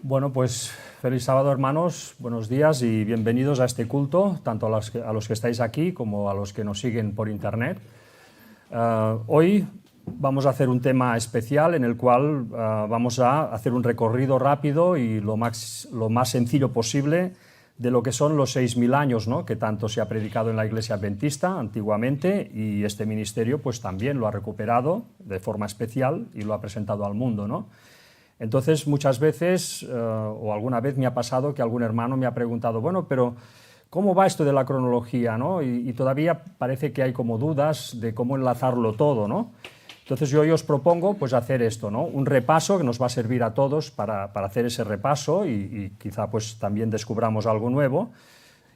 Bueno, pues feliz sábado, hermanos, buenos días y bienvenidos a este culto, tanto a los que estáis aquí como a los que nos siguen por internet. Hoy vamos a hacer un tema especial en el cual vamos a hacer un recorrido rápido y lo más sencillo posible de lo que son los 6.000 años, ¿no?, que tanto se ha predicado en la Iglesia Adventista antiguamente, y este ministerio pues también lo ha recuperado de forma especial y lo ha presentado al mundo, ¿no? Entonces, muchas veces, o alguna vez me ha pasado que algún hermano me ha preguntado, bueno, pero ¿cómo va esto de la cronología, ¿no? Y todavía parece que hay como dudas de cómo enlazarlo todo, ¿no? Entonces yo hoy os propongo pues hacer esto, ¿no? Un repaso que nos va a servir a todos para hacer ese repaso y quizá pues también descubramos algo nuevo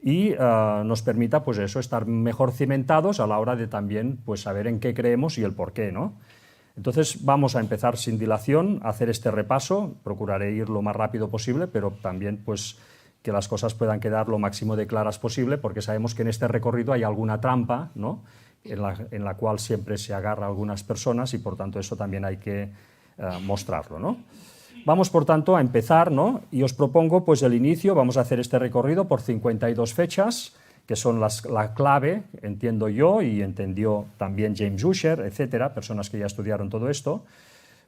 y nos permita pues eso, estar mejor cimentados a la hora de también pues saber en qué creemos y el por qué, ¿no? Entonces vamos a empezar sin dilación a hacer este repaso. Procuraré ir lo más rápido posible, pero también pues que las cosas puedan quedar lo máximo de claras posible, porque sabemos que en este recorrido hay alguna trampa, ¿no?, en la cual siempre se agarra a algunas personas, y por tanto eso también hay que mostrarlo, ¿no? Vamos por tanto a empezar, ¿no? Y os propongo pues el inicio. Vamos a hacer este recorrido por 52 fechas, que son la clave, entiendo yo, y entendió también James Ussher, etcétera, personas que ya estudiaron todo esto.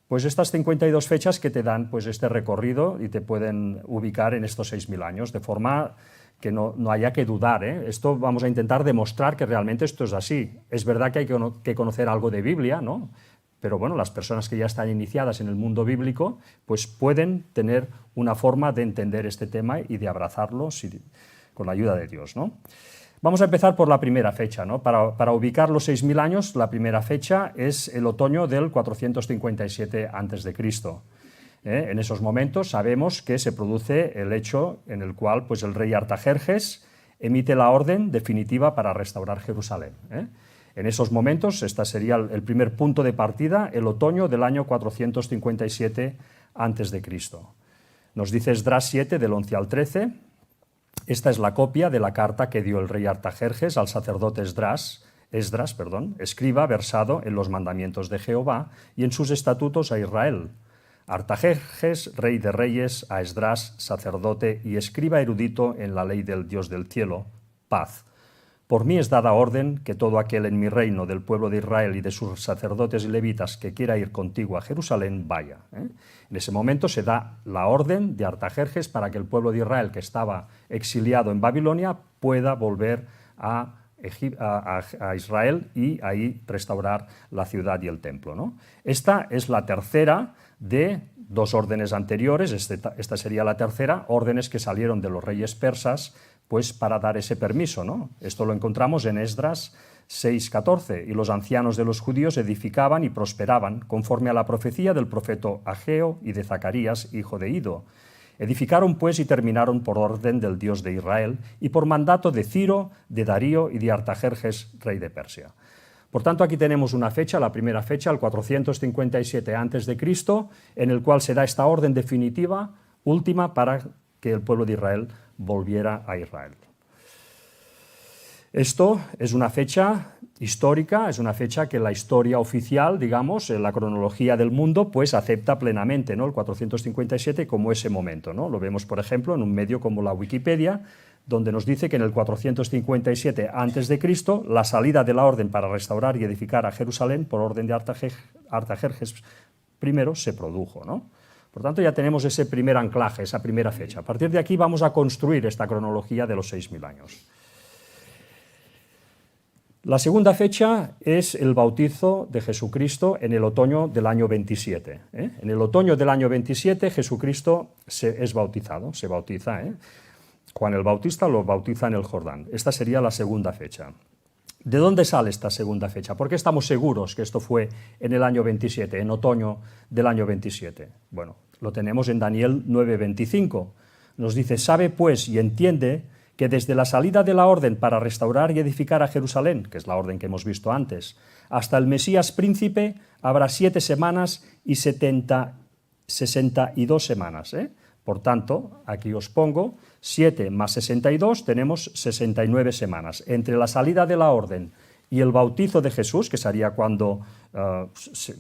Pues estas 52 fechas que te dan pues este recorrido y te pueden ubicar en estos 6.000 años, de forma que no haya que dudar, ¿eh? Esto vamos a intentar demostrar que realmente esto es así. Es verdad que hay que conocer algo de Biblia, ¿no?, pero bueno, las personas que ya están iniciadas en el mundo bíblico pues pueden tener una forma de entender este tema y de abrazarlo con la ayuda de Dios, ¿no? Vamos a empezar por la primera fecha, ¿no? Para ubicar los 6.000 años, la primera fecha es el otoño del 457 a.C. En esos momentos sabemos que se produce el hecho en el cual pues, el rey Artajerjes emite la orden definitiva para restaurar Jerusalén. En esos momentos, este sería el primer punto de partida, el otoño del año 457 a.C. Nos dice Esdras 7, del 11 al 13, esta es la copia de la carta que dio el rey Artajerjes al sacerdote Esdras, escriba versado en los mandamientos de Jehová y en sus estatutos a Israel. Artajerjes, rey de reyes, a Esdras, sacerdote y escriba erudito en la ley del Dios del cielo, paz. Por mí es dada orden que todo aquel en mi reino del pueblo de Israel y de sus sacerdotes y levitas que quiera ir contigo a Jerusalén, vaya. En ese momento se da la orden de Artajerjes para que el pueblo de Israel, que estaba exiliado en Babilonia, pueda volver a Israel y ahí restaurar la ciudad y el templo, ¿no? Esta es la tercera de dos órdenes anteriores. Esta sería la tercera, órdenes que salieron de los reyes persas pues para dar ese permiso, ¿no? Esto lo encontramos en Esdras 6:14, y los ancianos de los judíos edificaban y prosperaban, conforme a la profecía del profeta Ageo y de Zacarías, hijo de Ido. Edificaron pues y terminaron por orden del Dios de Israel y por mandato de Ciro, de Darío y de Artajerjes, rey de Persia. Por tanto, aquí tenemos una fecha, la primera fecha, el 457 a.C., en el cual se da esta orden definitiva, última, para que el pueblo de Israel volviera a Israel. Esto es una fecha histórica, es una fecha que la historia oficial, digamos, en la cronología del mundo, pues acepta plenamente, ¿no?, el 457 como ese momento, ¿no? Lo vemos, por ejemplo, en un medio como la Wikipedia, donde nos dice que en el 457 a.C. la salida de la orden para restaurar y edificar a Jerusalén por orden de Artajerjes I se produjo, ¿no? Por tanto, ya tenemos ese primer anclaje, esa primera fecha. A partir de aquí vamos a construir esta cronología de los 6.000 años. La segunda fecha es el bautizo de Jesucristo en el otoño del año 27. En el otoño del año 27 Jesucristo es bautizado, se bautiza. Juan el Bautista lo bautiza en el Jordán. Esta sería la segunda fecha. ¿De dónde sale esta segunda fecha? ¿Por qué estamos seguros que esto fue en el año 27, en otoño del año 27? Bueno, lo tenemos en Daniel 9:25. Nos dice, sabe pues y entiende que desde la salida de la orden para restaurar y edificar a Jerusalén, que es la orden que hemos visto antes, hasta el Mesías príncipe habrá 7 semanas y 62 semanas. Por tanto, aquí os pongo 7 más 62, tenemos 69 semanas. Entre la salida de la orden y el bautizo de Jesús, que sería cuando,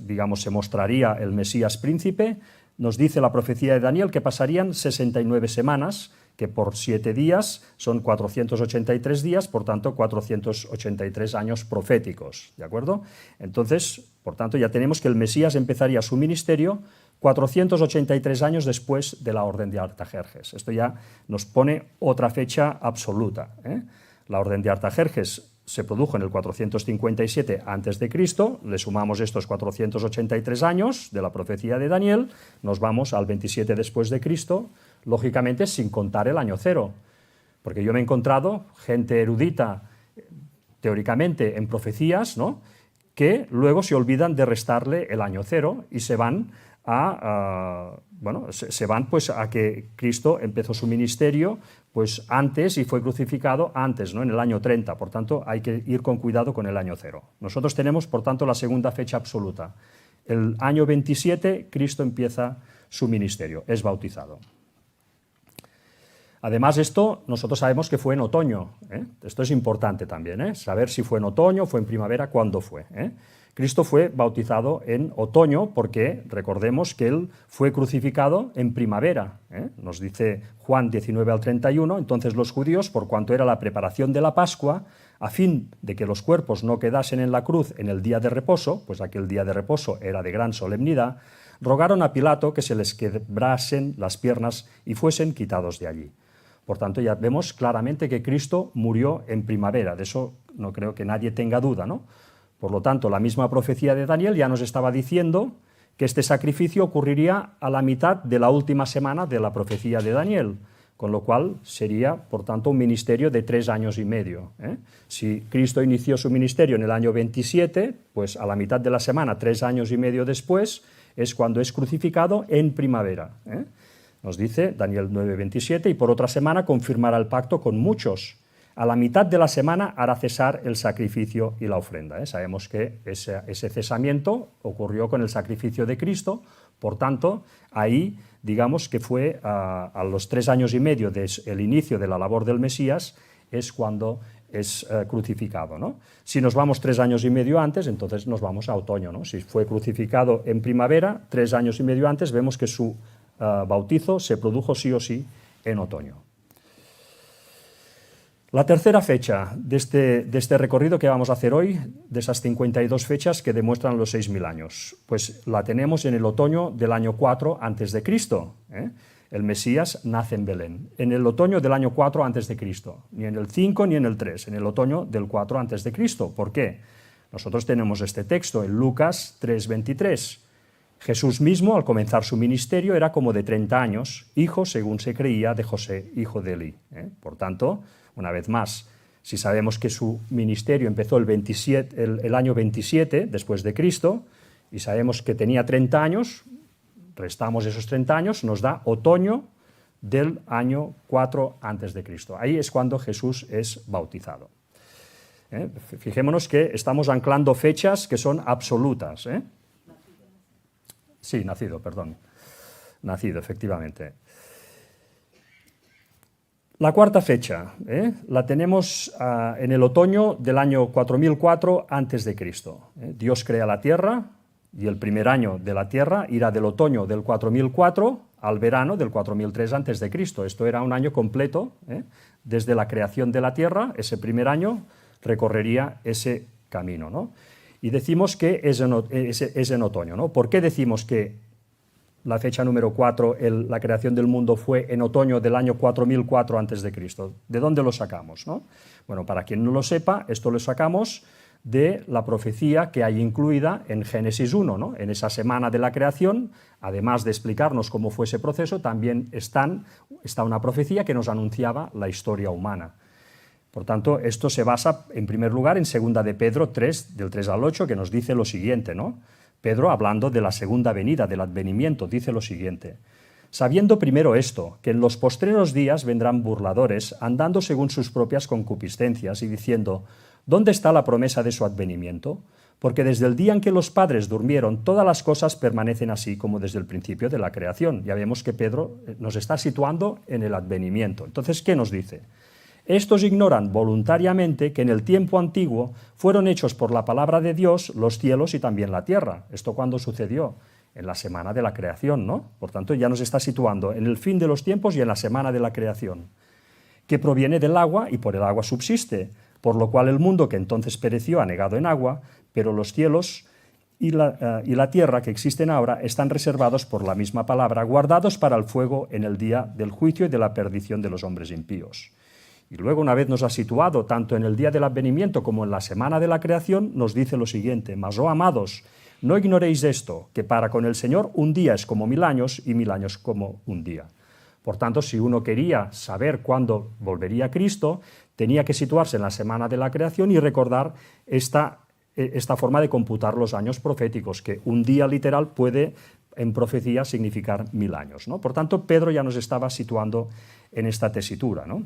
digamos, se mostraría el Mesías príncipe, nos dice la profecía de Daniel que pasarían 69 semanas, que por 7 días son 483 días, por tanto 483 años proféticos, ¿de acuerdo? Entonces, por tanto, ya tenemos que el Mesías empezaría su ministerio 483 años después de la orden de Artajerjes. Esto ya nos pone otra fecha absoluta, ¿eh? La orden de Artajerjes se produjo en el 457 a.C., le sumamos estos 483 años de la profecía de Daniel, nos vamos al 27 después de Cristo, lógicamente sin contar el año cero, porque yo me he encontrado gente erudita, teóricamente, en profecías, ¿no?, que luego se olvidan de restarle el año cero y se van pues a que Cristo empezó su ministerio pues antes y fue crucificado antes, ¿no?, en el año 30, por tanto hay que ir con cuidado con el año cero. Nosotros tenemos, por tanto, la segunda fecha absoluta. El año 27 Cristo empieza su ministerio, es bautizado. Además, esto nosotros sabemos que fue en otoño, ¿eh? Esto es importante también, ¿eh?, saber si fue en otoño, fue en primavera, cuándo fue, ¿eh? Cristo fue bautizado en otoño porque recordemos que él fue crucificado en primavera, ¿eh? Nos dice Juan 19 al 31, entonces los judíos, por cuanto era la preparación de la Pascua, a fin de que los cuerpos no quedasen en la cruz en el día de reposo, pues aquel día de reposo era de gran solemnidad, rogaron a Pilato que se les quebrasen las piernas y fuesen quitados de allí. Por tanto, ya vemos claramente que Cristo murió en primavera, de eso no creo que nadie tenga duda, ¿no? Por lo tanto, la misma profecía de Daniel ya nos estaba diciendo que este sacrificio ocurriría a la mitad de la última semana de la profecía de Daniel, con lo cual sería, por tanto, un ministerio de 3 años y medio, ¿eh? Si Cristo inició su ministerio en el año 27, pues a la mitad de la semana, 3 años y medio después, es cuando es crucificado en primavera, ¿eh? Nos dice Daniel 9:27, y por otra semana confirmará el pacto con muchos. A la mitad de la semana hará cesar el sacrificio y la ofrenda, ¿eh? Sabemos que ese cesamiento ocurrió con el sacrificio de Cristo, por tanto, ahí digamos que fue a los 3 años y medio del inicio de la labor del Mesías, es cuando es crucificado, ¿no? Si nos vamos 3 años y medio antes, entonces nos vamos a otoño, ¿no? Si fue crucificado en primavera, 3 años y medio antes, vemos que su bautizo se produjo sí o sí en otoño. La tercera fecha de este recorrido que vamos a hacer hoy, de esas 52 fechas que demuestran los 6.000 años, pues la tenemos en el otoño del año 4 a.C., ¿eh? El Mesías nace en Belén, en el otoño del año 4 a.C., ni en el 5 ni en el 3, en el otoño del 4 a.C. ¿Por qué? Nosotros tenemos este texto en Lucas 3:23. Jesús mismo, al comenzar su ministerio, era como de 30 años, hijo, según se creía, de José, hijo de Elí, ¿eh? Por tanto, una vez más, si sabemos que su ministerio empezó el año 27 después de Cristo, y sabemos que tenía 30 años, restamos esos 30 años, nos da otoño del año 4 a.C. Ahí es cuando Jesús es bautizado. Fijémonos que estamos anclando fechas que son absolutas, ¿eh? Sí, nacido, efectivamente. La cuarta fecha, la tenemos en el otoño del año 4004 a.C. Dios crea la tierra y el primer año de la tierra irá del otoño del 4004 al verano del 4003 a.C. Esto era un año completo, desde la creación de la tierra, ese primer año recorrería ese camino, ¿no? Y decimos que es en otoño, ¿no? ¿Por qué decimos que la fecha número 4, la creación del mundo, fue en otoño del año 4004 a.C.? ¿De dónde lo sacamos, no? Bueno, para quien no lo sepa, esto lo sacamos de la profecía que hay incluida en Génesis 1, ¿no? En esa semana de la creación, además de explicarnos cómo fue ese proceso, también está una profecía que nos anunciaba la historia humana. Por tanto, esto se basa, en primer lugar, en 2 de Pedro 3, del 3 al 8, que nos dice lo siguiente, ¿no? Pedro, hablando de la segunda venida, del advenimiento, dice lo siguiente: sabiendo primero esto, que en los postreros días vendrán burladores, andando según sus propias concupiscencias, y diciendo, ¿dónde está la promesa de su advenimiento? Porque desde el día en que los padres durmieron, todas las cosas permanecen así como desde el principio de la creación. Ya vemos que Pedro nos está situando en el advenimiento. Entonces, ¿qué nos dice? Estos ignoran voluntariamente que en el tiempo antiguo fueron hechos por la palabra de Dios los cielos y también la tierra. ¿Esto cuándo sucedió? en la semana de la creación, ¿no? Por tanto, ya nos está situando en el fin de los tiempos y en la semana de la creación, que proviene del agua y por el agua subsiste, por lo cual el mundo que entonces pereció anegado en agua, pero los cielos y la tierra que existen ahora están reservados por la misma palabra, guardados para el fuego en el día del juicio y de la perdición de los hombres impíos. Y luego, una vez nos ha situado tanto en el día del advenimiento como en la semana de la creación, nos dice lo siguiente: mas, oh amados, no ignoréis esto, que para con el Señor un día es como 1000 años y 1000 años como un día. Por tanto, si uno quería saber cuándo volvería Cristo, tenía que situarse en la semana de la creación y recordar esta forma de computar los años proféticos, que un día literal puede en profecía significar 1000 años, ¿no? Por tanto, Pedro ya nos estaba situando en esta tesitura, ¿no?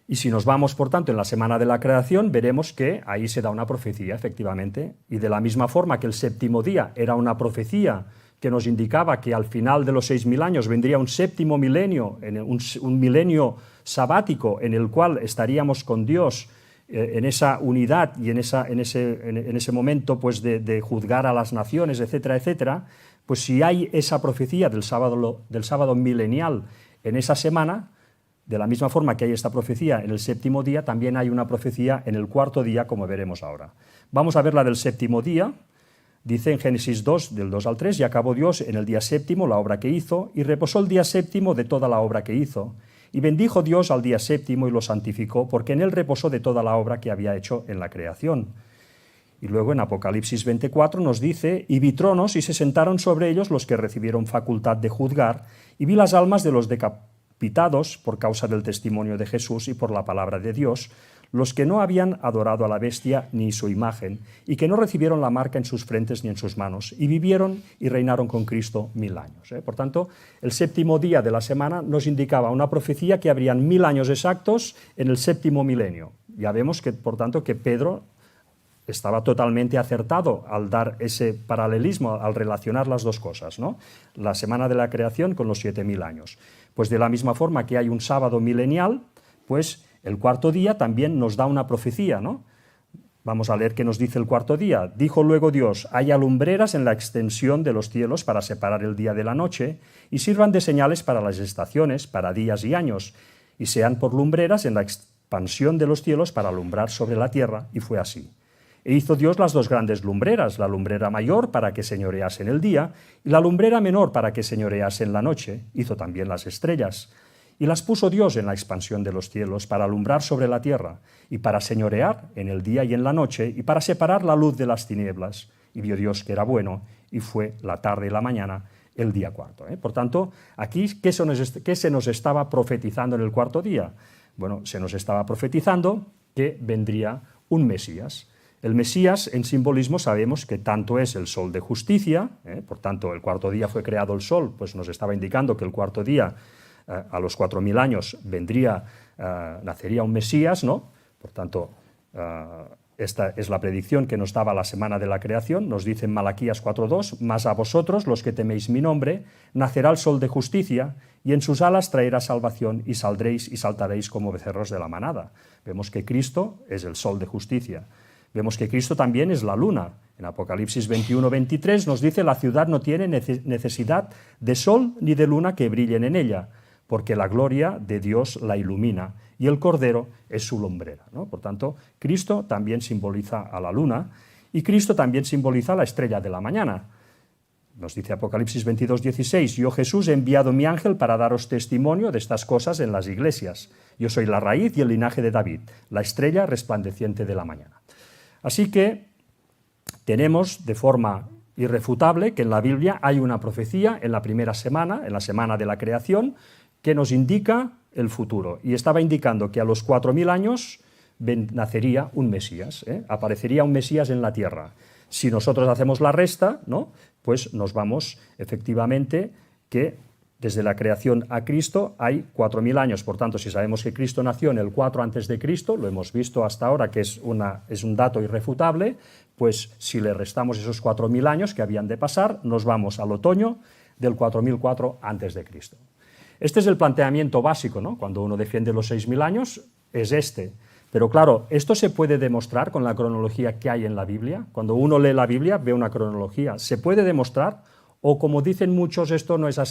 Y si nos vamos, por tanto, en la semana de la creación, veremos que ahí se da una profecía, efectivamente, y de la misma forma que el séptimo día era una profecía que nos indicaba que al final de los 6000 años vendría un séptimo milenio, un milenio sabático en el cual estaríamos con Dios en esa unidad y en ese momento pues, de juzgar a las naciones, etcétera, etcétera, pues si hay esa profecía del sábado milenial en esa semana, de la misma forma que hay esta profecía en el séptimo día, también hay una profecía en el cuarto día, como veremos ahora. Vamos a ver la del séptimo día. Dice en Génesis 2, del 2 al 3, y acabó Dios en el día séptimo la obra que hizo, y reposó el día séptimo de toda la obra que hizo. Y bendijo Dios al día séptimo y lo santificó, porque en él reposó de toda la obra que había hecho en la creación. Y luego en Apocalipsis 24 nos dice, y vi tronos y se sentaron sobre ellos los que recibieron facultad de juzgar, y vi las almas de los decapitados por causa del testimonio de Jesús y por la palabra de Dios, los que no habían adorado a la bestia ni su imagen, y que no recibieron la marca en sus frentes ni en sus manos, y vivieron y reinaron con Cristo 1000 años. Por tanto, el séptimo día de la semana nos indicaba una profecía que habrían 1000 años exactos en el séptimo milenio. Ya vemos que, por tanto, que Pedro estaba totalmente acertado al dar ese paralelismo, al relacionar las dos cosas, ¿no? La semana de la creación con los 7000 años. Pues de la misma forma que hay un sábado milenial, pues el cuarto día también nos da una profecía, ¿no? Vamos a leer qué nos dice el cuarto día. Dijo luego Dios, haya lumbreras en la extensión de los cielos para separar el día de la noche, y sirvan de señales para las estaciones, para días y años, y sean por lumbreras en la expansión de los cielos para alumbrar sobre la tierra, y fue así. E hizo Dios las dos grandes lumbreras, la lumbrera mayor para que señorease en el día, y la lumbrera menor para que señorease en la noche. Hizo también las estrellas. Y las puso Dios en la expansión de los cielos para alumbrar sobre la tierra, y para señorear en el día y en la noche, y para separar la luz de las tinieblas. Y vio Dios que era bueno, y fue la tarde y la mañana el día cuarto. Por tanto, aquí, ¿qué se nos estaba profetizando en el cuarto día? Bueno, se nos estaba profetizando que vendría un Mesías. El Mesías, en simbolismo, sabemos que tanto es el sol de justicia, por tanto, el cuarto día fue creado el sol, pues nos estaba indicando que el cuarto día, a los 4000 años, nacería un Mesías, ¿no? Por tanto, esta es la predicción que nos daba la semana de la creación. Nos dice en Malaquías 4:2, mas a vosotros, los que teméis mi nombre, nacerá el sol de justicia, y en sus alas traerá salvación, y saldréis y saltaréis como becerros de la manada. Vemos que Cristo es el sol de justicia. Vemos que Cristo también es la luna. En Apocalipsis 21:23 nos dice, la ciudad no tiene necesidad de sol ni de luna que brillen en ella, porque la gloria de Dios la ilumina, y el Cordero es su lumbrera, ¿no? Por tanto, Cristo también simboliza a la luna, y Cristo también simboliza a la estrella de la mañana. Nos dice Apocalipsis 22:16, yo Jesús he enviado mi ángel para daros testimonio de estas cosas en las iglesias. Yo soy la raíz y el linaje de David, la estrella resplandeciente de la mañana. Así que tenemos de forma irrefutable que en la Biblia hay una profecía en la primera semana, en la semana de la creación, que nos indica el futuro. Y estaba indicando que a los 4000 años nacería un Mesías, aparecería un Mesías en la tierra. Si nosotros hacemos la resta, ¿no? Pues nos vamos efectivamente que desde la creación a Cristo hay 4000 años. Por tanto, si sabemos que Cristo nació en el 4 antes de Cristo, lo hemos visto hasta ahora que es un dato irrefutable, pues si le restamos esos 4000 años que habían de pasar, nos vamos al otoño del 4004 antes de Cristo. Este es el planteamiento básico, ¿no? Cuando uno defiende los 6000 años, es este. Pero claro, ¿esto se puede demostrar con la cronología que hay en la Biblia? Cuando uno lee la Biblia, ve una cronología. ¿Se puede demostrar? O como dicen muchos, esto no es así.